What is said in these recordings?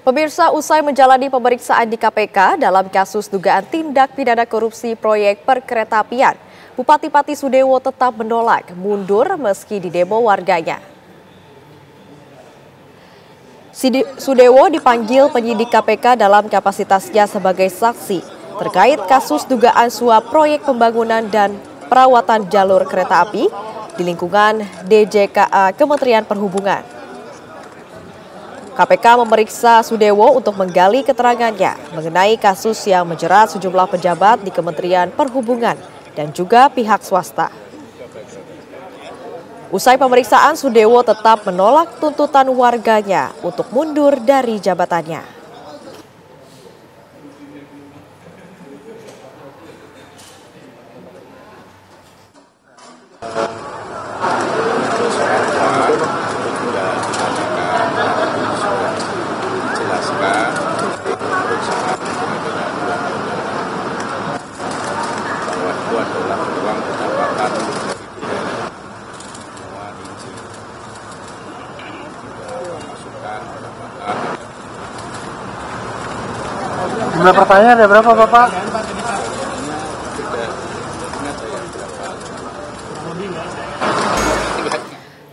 Pemirsa, usai menjalani pemeriksaan di KPK dalam kasus dugaan tindak pidana korupsi proyek perkeretaapian, Bupati Pati Sudewo tetap menolak mundur meski didemo warganya. Sudewo dipanggil penyidik KPK dalam kapasitasnya sebagai saksi terkait kasus dugaan suap proyek pembangunan dan perawatan jalur kereta api di lingkungan DJKA Kementerian Perhubungan. KPK memeriksa Sudewo untuk menggali keterangannya mengenai kasus yang menjerat sejumlah pejabat di Kementerian Perhubungan dan juga pihak swasta. Usai pemeriksaan, Sudewo tetap menolak tuntutan warganya untuk mundur dari jabatannya. Jumlah pertanyaan ada berapa, Bapak?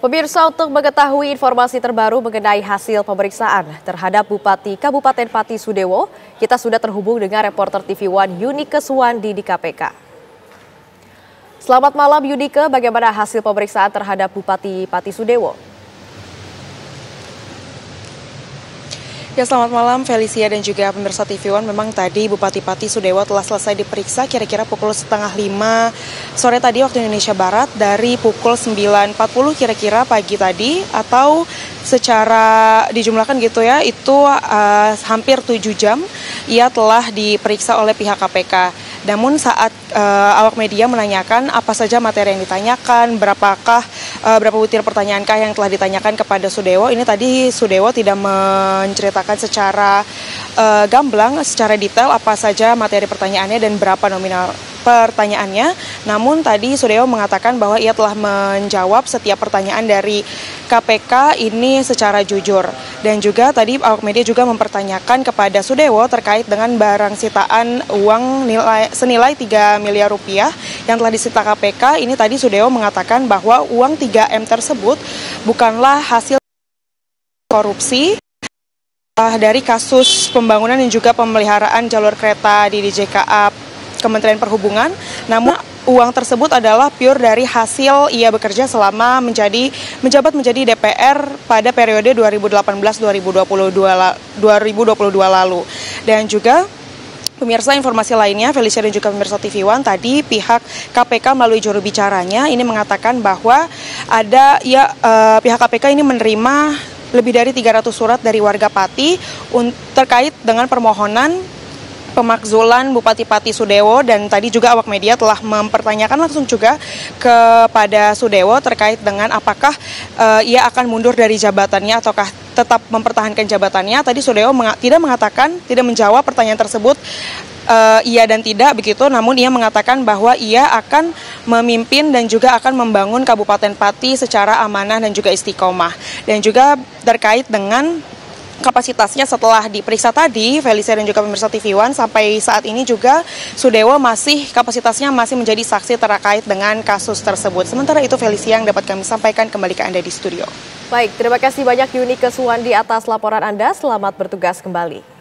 Pemirsa, untuk mengetahui informasi terbaru mengenai hasil pemeriksaan terhadap Bupati Kabupaten Pati Sudewo, kita sudah terhubung dengan reporter TV One Yunike Suwandi di KPK. Selamat malam Yunike, bagaimana hasil pemeriksaan terhadap Bupati Pati Sudewo? Ya, selamat malam Felicia dan juga pemirsa TV One. Memang tadi Bupati Pati Sudewo telah selesai diperiksa kira-kira pukul 4:30 sore tadi waktu Indonesia Barat, dari pukul 9.40 kira-kira pagi tadi, atau secara dijumlahkan gitu ya, itu hampir 7 jam ia telah diperiksa oleh pihak KPK. Namun saat awak media menanyakan apa saja materi yang ditanyakan, berapa butir pertanyaankah yang telah ditanyakan kepada Sudewo, ini tadi Sudewo tidak menceritakan secara gamblang, secara detail apa saja materi pertanyaannya dan berapa nominal pertanyaannya. Namun tadi Sudewo mengatakan bahwa ia telah menjawab setiap pertanyaan dari KPK ini secara jujur. Dan juga tadi awak media juga mempertanyakan kepada Sudewo terkait dengan barang sitaan uang senilai 3 miliar rupiah yang telah disita KPK. Ini tadi Sudewo mengatakan bahwa uang 3M tersebut bukanlah hasil korupsi dari kasus pembangunan dan juga pemeliharaan jalur kereta di DJKA Kementerian Perhubungan, namun uang tersebut adalah pure dari hasil ia bekerja selama menjabat menjadi DPR pada periode 2018-2022 lalu. Dan juga pemirsa, informasi lainnya, Felicia dan juga pemirsa TV One, tadi pihak KPK melalui juru bicaranya ini mengatakan bahwa pihak KPK ini menerima lebih dari 300 surat dari warga Pati terkait dengan permohonan pemakzulan Bupati Pati Sudewo, dan tadi juga awak media telah mempertanyakan langsung juga kepada Sudewo terkait dengan apakah ia akan mundur dari jabatannya ataukah tetap mempertahankan jabatannya. Tadi Sudewo tidak menjawab pertanyaan tersebut iya dan tidak begitu, namun ia mengatakan bahwa ia akan memimpin dan juga akan membangun Kabupaten Pati secara amanah dan juga istiqomah. Dan juga terkait dengan kapasitasnya setelah diperiksa tadi, Felicia dan juga pemirsa TV One, sampai saat ini juga Sudewo kapasitasnya masih menjadi saksi terkait dengan kasus tersebut. Sementara itu, Felicia, yang dapat kami sampaikan, kembali ke Anda di studio. Baik, terima kasih banyak Yunike Suwandi atas laporan Anda. Selamat bertugas kembali.